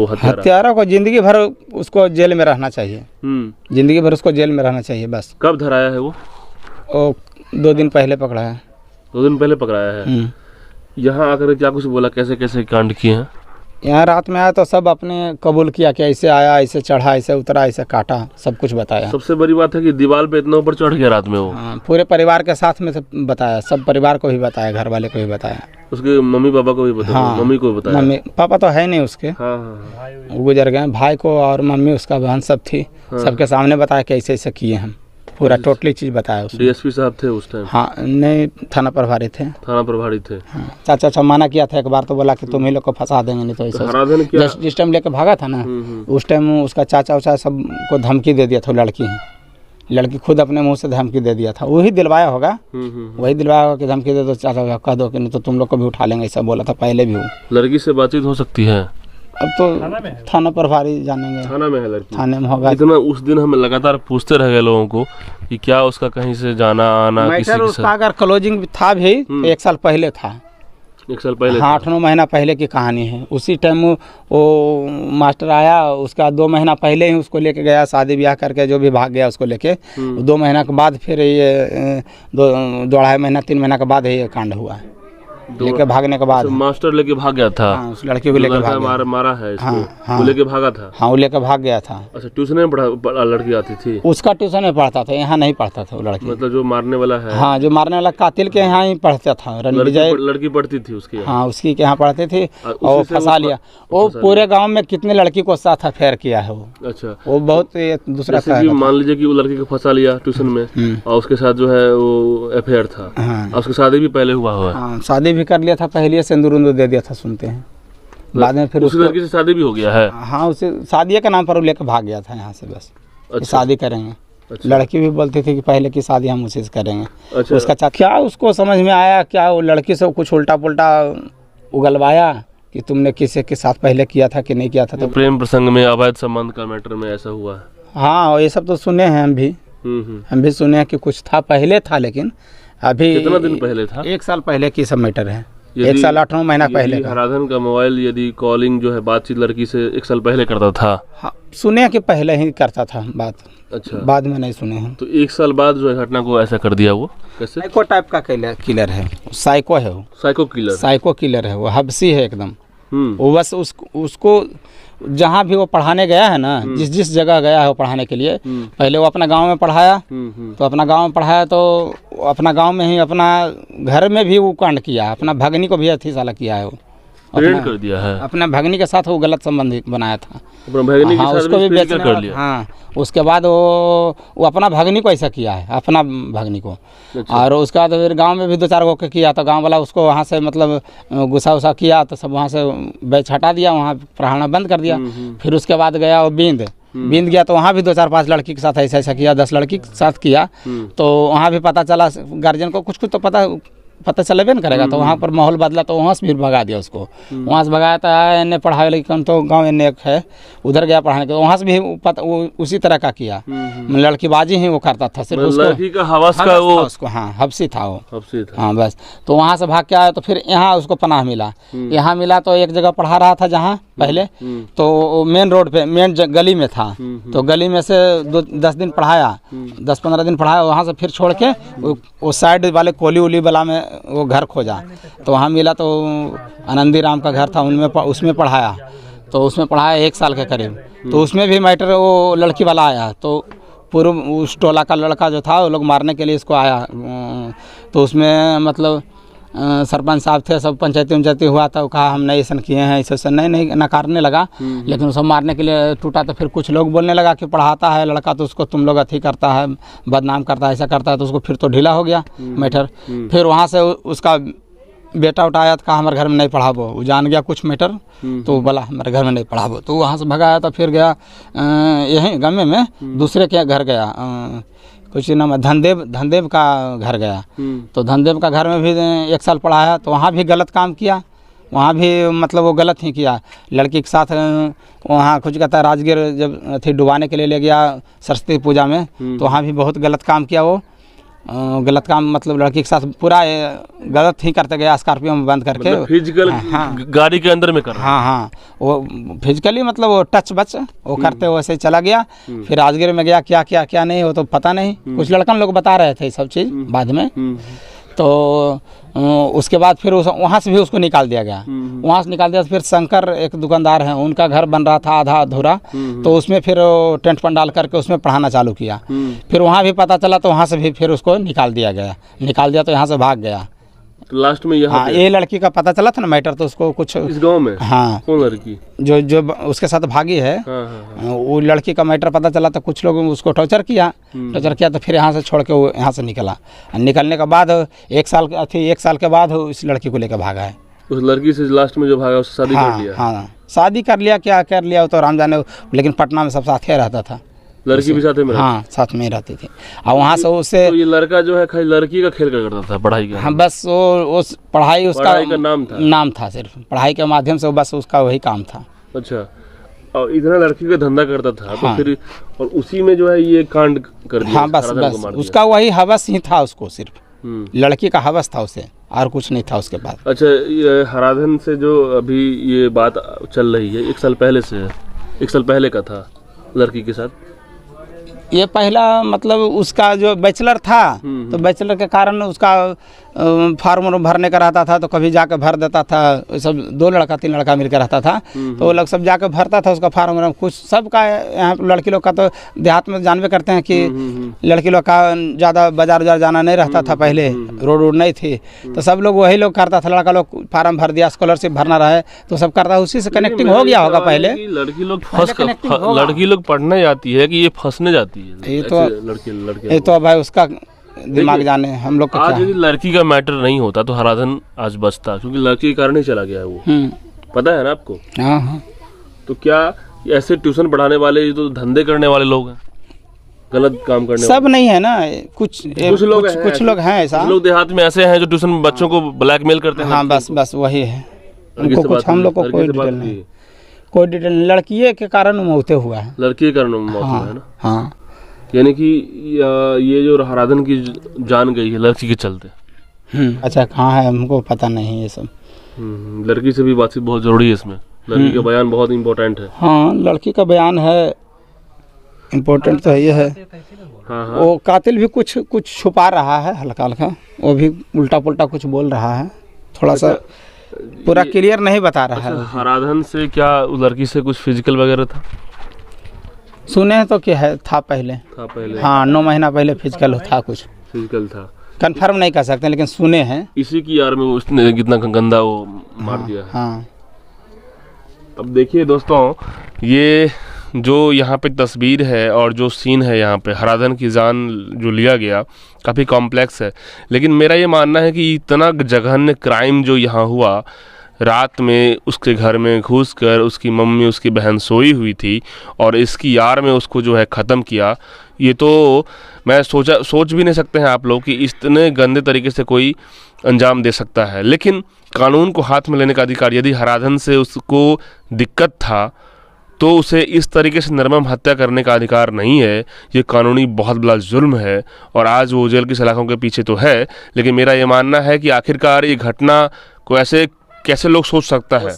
वो हत्यारा को जिंदगी भर उसको जेल में रहना चाहिए। जिंदगी भर उसको जेल में रहना चाहिए बस। कब धराया है वो? 2 दिन पहले पकड़ा है। 2 दिन पहले पकड़ाया है। यहाँ आकर क्या कुछ बोला, कैसे कैसे कांड किए हैं? यहाँ रात में आया तो सब अपने कबूल किया कि ऐसे आया, ऐसे चढ़ा, ऐसे उतरा, ऐसे काटा, सब कुछ बताया। सबसे बड़ी बात है कि दीवार पे इतना ऊपर चढ़ गया रात में वो। हाँ, पूरे परिवार के साथ में सब बताया, सब परिवार को भी बताया, घर वाले को भी बताया, उसके मम्मी पापा को भी बताया। हाँ, मम्मी को भी बताया। मम्मी पापा तो है नहीं उसके। हाँ, वो गुजर गए। भाई को और मम्मी उसका बहन सब थी। सबके सामने बताया कि ऐसे ऐसे किए हम, पूरा टोटली चीज बताया। डीएसपी साहब थे उस टाइम? हाँ, नहीं, थाना प्रभारी थे। थाना प्रभारी थे। हाँ, चाचा मना किया था एक बार, तो बोला कि तुम ही लोग को फंसा देंगे, नहीं तो ऐसा। जिस टाइम लेके भागा था ना, उस टाइम उसका चाचा उचा सबको धमकी दे दिया था। लड़की खुद अपने मुंह से धमकी दे दिया था। वही दिलवाया होगा, वही दिलवाया होगा कि धमकी दे दो चाचा, कह दो कि नहीं तो तुम लोग को भी उठा लेंगे, ऐसा बोला था पहले भी। वो लड़की से बातचीत हो सकती है? अब तो थाना प्रभारी जानेंगे। थाना में है लड़की? थाने में होगा। इतना उस दिन हम लगातार पूछते रह गए लोगों को कि क्या उसका कहीं से जाना आना किसी के उसका अगर क्लोजिंग था भी 1 साल पहले था। 1 साल पहले? हाँ, 8-9 महीना पहले की कहानी है। उसी टाइम वो मास्टर आया, उसका 2 महीना पहले ही उसको लेके गया, शादी ब्याह करके जो भी भाग गया उसको लेके। 2 महीना के बाद फिर ये 2-2.5 महीना 3 महीना के बाद ये कांड हुआ है। लेके भागने के बाद मास्टर लेके भाग गया था। हाँ, उस लड़की को लेके भाग गया। मारा है इसको। हाँ, वो लेके भागा था। हाँ, वो लेके भाग गया था। अच्छा, ट्यूशन में लड़की आती थी? उसका ट्यूशन में पढ़ता था, यहाँ नहीं पढ़ता था वो लड़की। मतलब जो मारने वाला है? हाँ, जो मारने वाला कातिल के यहाँ ही पढ़ता था। लड़की पढ़ती थी उसकी? हाँ, उसकी के यहाँ पढ़ती थी और फंसा लिया। वो पूरे गाँव में कितने लड़की को साथ अफेयर किया है वो। अच्छा, वो बहुत दूसरा। मान लीजिए कि वो लड़की को फंसा लिया ट्यूशन में और उसके साथ जो है वो अफेयर था। उसकी शादी भी पहले हुआ है? शादी भी कर लिया था पहले, सिंदूर दे दिया था, सुनते हैं। बाद में फिर उस लड़की से शादी भी हो गया है? हाँ, उसे शादी के नाम पर वो लेकर भाग गया था यहाँ से बस। अच्छा। शादी करेंगे। अच्छा। लड़की भी बोलती थी कि पहले की शादी हम उसी से करेंगे। अच्छा। उसका क्या उसको समझ में आया, क्या वो लड़की से कुछ उल्टा पुल्टा उगलवाया कि तुमने किसी के साथ पहले किया था कि नहीं किया था। तो प्रेम प्रसंग में अवैध संबंध का मैटर में ऐसा हुआ है? हाँ, ये सब तो सुने हैं हम भी सुने हैं कि कुछ था पहले था, लेकिन अभी। कितना दिन पहले था? 1 साल पहले की सब मैटर है। 1 साल 8-9 महीना पहले। हराधन का मोबाइल यदि कॉलिंग जो है बातचीत लड़की से 1 साल पहले करता था? हाँ, सुने कि पहले ही करता था बात। अच्छा, बाद में नहीं सुने हैं। तो 1 साल बाद जो है घटना को ऐसा कर दिया वो कैसे? साइको टाइप का किलर है, साइको है वो। साइको किलर है वो, हबसी है एकदम। वो बस उसको जहाँ भी वो पढ़ाने गया है ना, जिस जगह गया है वो पढ़ाने के लिए, पहले वो अपना गांव में पढ़ाया। तो अपना गांव में पढ़ाया तो अपना गांव में ही अपना घर में भी वो कांड किया, अपना भगनी को भी अथी साला किया है वो, कर दिया है। अपना भगनी के साथ वो गलत संबंध बनाया था। भगनी के साथ उसको भी बेचने कर लिया। हाँ, उसके बाद वो अपना भगनी को ऐसा किया है, अपना भगनी को। अच्छा। और उसके बाद फिर गांव में भी 2-4 गो किया, तो गांव वाला उसको वहाँ से मतलब गुस्सा उसा किया, तो सब वहाँ से बैच हटा दिया, वहाँ पढ़ाना बंद कर दिया। फिर उसके बाद गया वो बींद गया, तो वहाँ भी 2-4-5 लड़की के साथ ऐसा किया, 10 लड़की के साथ किया। तो वहाँ भी पता चला, गार्जियन को कुछ तो पता चलेबे न करेगा। तो वहाँ पर माहौल बदला, तो वहाँ से फिर भगा दिया उसको। वहाँ से भगाया था, इन्हें पढ़ाए लेकिन तो गांव इन्हें एक है, उधर गया पढ़ाने के, वहाँ से भी वो उसी तरह का किया। लड़कीबाजी ही वो करता था, सिर्फ लड़की का हवस का वो उसको। हाँ, हबसी था वो। हाँ, बस। तो वहाँ से भाग के आया, तो फिर यहाँ उसको पनाह मिला। यहाँ मिला तो एक जगह पढ़ा रहा था जहाँ पहले, तो मेन रोड पे, मेन गली में था। तो गली में से 10 दिन पढ़ाया, 10-15 दिन पढ़ाया। वहाँ से फिर छोड़ के वो साइड वाले कोली उली वाला में वो घर खोजा, तो वहाँ मिला तो आनंदी राम का घर था, उसमें पढ़ाया। तो उसमें पढ़ाया 1 साल के करीब। तो उसमें भी मैटर वो लड़की वाला आया, तो पूर्व उस टोला का लड़का जो था वो लोग मारने के लिए इसको आया। तो उसमें मतलब सरपंच साहब थे, सब पंचायती हुआ था। वो कहा हम नहीं ऐसा किए हैं, ऐसा नहीं नकारने लगा। लेकिन सब मारने के लिए टूटा। तो फिर कुछ लोग बोलने लगा कि पढ़ाता है लड़का तो उसको तुम लोग अथी करता है, बदनाम करता है, ऐसा करता है। तो उसको फिर तो ढीला हो गया मैटर। फिर वहाँ से उसका बेटा उठाया, कहा हमारे घर में नहीं पढ़ाबो। वो जान गया कुछ मैटर, तो बोला हमारे घर में नहीं पढ़ाबो। तो वहाँ से भगाया, तो फिर गया यहीं गमे में दूसरे के घर गया, कुछ नाम है धनदेव का घर गया। तो धनदेव का घर में भी 1 साल पढ़ाया। तो वहाँ भी गलत काम किया, वहाँ भी मतलब वो गलत ही किया। लड़की के साथ वहाँ कुछ कहता है राजगीर जब थी डुबाने के लिए ले गया सरस्वती पूजा में, तो वहाँ भी बहुत गलत काम किया वो। गलत काम मतलब लड़की के साथ पूरा गलत ही करते गया, स्कॉर्पियो में बंद करके मतलब फिजिकल गाड़ी के अंदर में कर रहा है। हाँ, वो फिजिकली मतलब वो टच बच वो करते वैसे ही चला गया। फिर राजगीर में गया, क्या किया क्या नहीं वो तो पता नहीं, कुछ लड़कन लोग बता रहे थे सब चीज़ बाद में। तो उसके बाद फिर वहाँ से भी उसको निकाल दिया गया। वहाँ से निकाल दिया तो फिर शंकर एक दुकानदार हैं, उनका घर बन रहा था आधा अधूरा, तो उसमें फिर टेंट पंडाल करके उसमें पढ़ाना चालू किया। फिर वहाँ भी पता चला तो वहाँ से भी फिर उसको निकाल दिया गया। निकाल दिया तो यहाँ से भाग गया। तो लास्ट में यहाँ ये लड़की का पता चला था ना मैटर, तो उसको कुछ इस गांव में। हाँ, कौन लड़की जो उसके साथ भागी है। वो लड़की का मैटर पता चला तो कुछ लोग उसको टॉर्चर किया तो फिर यहाँ से छोड़ के वो यहाँ से निकला। निकलने के बाद एक साल के बाद इस लड़की को लेकर भागा है। उस लड़की से लास्ट में जो भागा उससे शादी कर लिया। हाँ, शादी कर लिया, क्या कर लिया वो तो राम जाने, लेकिन पटना में सब साथ ही रहता था। लड़की भी साथ में? हाँ, साथ में ही रहती थी। और वहाँ से उससे तो ये लड़का जो है खाली लड़की का खेल करता था, पढ़ाई का? हाँ, बस वो पढ़ाई उसका नाम था सिर्फ पढ़ाई के माध्यम से, बस उसका वही काम था। अच्छा, और इतना लड़की का धंधा करता था। हाँ। तो फिर और उसी में जो है ये कांड कर दिया। हाँ, बस उसका वही हवस ही था, उसको सिर्फ लड़की का हवस था उसे, और कुछ नहीं था उसके बाद। अच्छा, ये हराधन से जो अभी ये बात चल रही है 1 साल पहले से है, 1 साल पहले का था लड़की के साथ? ये पहला मतलब उसका जो बैचलर था, तो बैचलर के कारण उसका फार्म भरने का रहता था, तो कभी जाकर भर देता था। सब 2 लड़का 3 लड़का मिलकर रहता था, तो वो लोग सब जाकर भरता था उसका फार्म। कुछ सबका यहाँ लड़की लोग का तो देहात में जानवे करते हैं कि लड़की लोग का ज़्यादा बाजार जाना नहीं रहता था पहले, रोड नहीं थी, तो सब लोग वही लोग करता था। लड़का लोग फार्म भर दिया, स्कॉलरशिप भरना रहे तो सब करता, उसी से कनेक्टिंग हो गया होगा पहले। लड़की लोग पढ़ने जाती है कि ये फंसने जाती है? ये तो भाई उसका दिमाग जाने, हम लोग आज यदि लड़की का मैटर नहीं होता तो हराधन आज बचता, क्योंकि लड़की के कारण ही चला गया है वो। पता है ना आपको? हाँ। तो क्या ऐसे ट्यूशन पढ़ाने वाले तो धंधे करने वाले लोग हैं, गलत काम करने सब नहीं है ना, कुछ लोग हैं ऐसा। लोग देहात में ऐसे हैं जो ट्यूशन बच्चों को ब्लैकमेल करते हैं। हाँ, बस वही है। उनको कुछ हम लोग को कोई डिटेल लड़की के कारण मौतें हुआ है। लड़की के कारण मौत हुआ है ना? हाँ, यानी कि ये जो हराधन की जान गई है लड़की के चलते। अच्छा, कहाँ है हमको पता नहीं ये सब। लड़की से भी बातचीत बहुत जरूरी है इसमें, लड़की का बयान बहुत इम्पोर्टेंट है। हाँ, लड़की का बयान है इम्पोर्टेंट, तो ये है। हाँ। वो कातिल भी कुछ छुपा रहा है हल्का हल्का, वो भी उल्टा पुल्टा कुछ बोल रहा है, थोड़ा सा पूरा क्लियर नहीं बता रहा है। हराधन से क्या उस लड़की से कुछ फिजिकल वगैरह था? सुने तो क्या है, था पहले। हाँ, 9 महीना पहले फिजिकल था, कुछ फिजिकल था, कंफर्म नहीं कर सकते लेकिन सुने हैं। इसी की यार में उसने कितना गंदा वो मार दिया है। हाँ। अब देखिए दोस्तों, ये जो यहाँ पे तस्वीर है और जो सीन है यहाँ पे हराधन की जान जो लिया गया, काफ़ी कॉम्प्लेक्स है। लेकिन मेरा ये मानना है कि इतना जघन्य क्राइम जो यहाँ हुआ, रात में उसके घर में घुसकर उसकी मम्मी उसकी बहन सोई हुई थी और इसकी यार में उसको जो है ख़त्म किया, ये तो मैं सोच भी नहीं सकते हैं आप लोग कि इतने गंदे तरीके से कोई अंजाम दे सकता है। लेकिन कानून को हाथ में लेने का अधिकार, यदि हराधन से उसको दिक्कत था तो उसे इस तरीके से निर्मम हत्या करने का अधिकार नहीं है। ये कानूनी बहुत बड़ा जुल्म है और आज वो जेल की सलाखों के पीछे तो है, लेकिन मेरा ये मानना है कि आखिरकार ये घटना को ऐसे कैसे लोग सोच सकता है।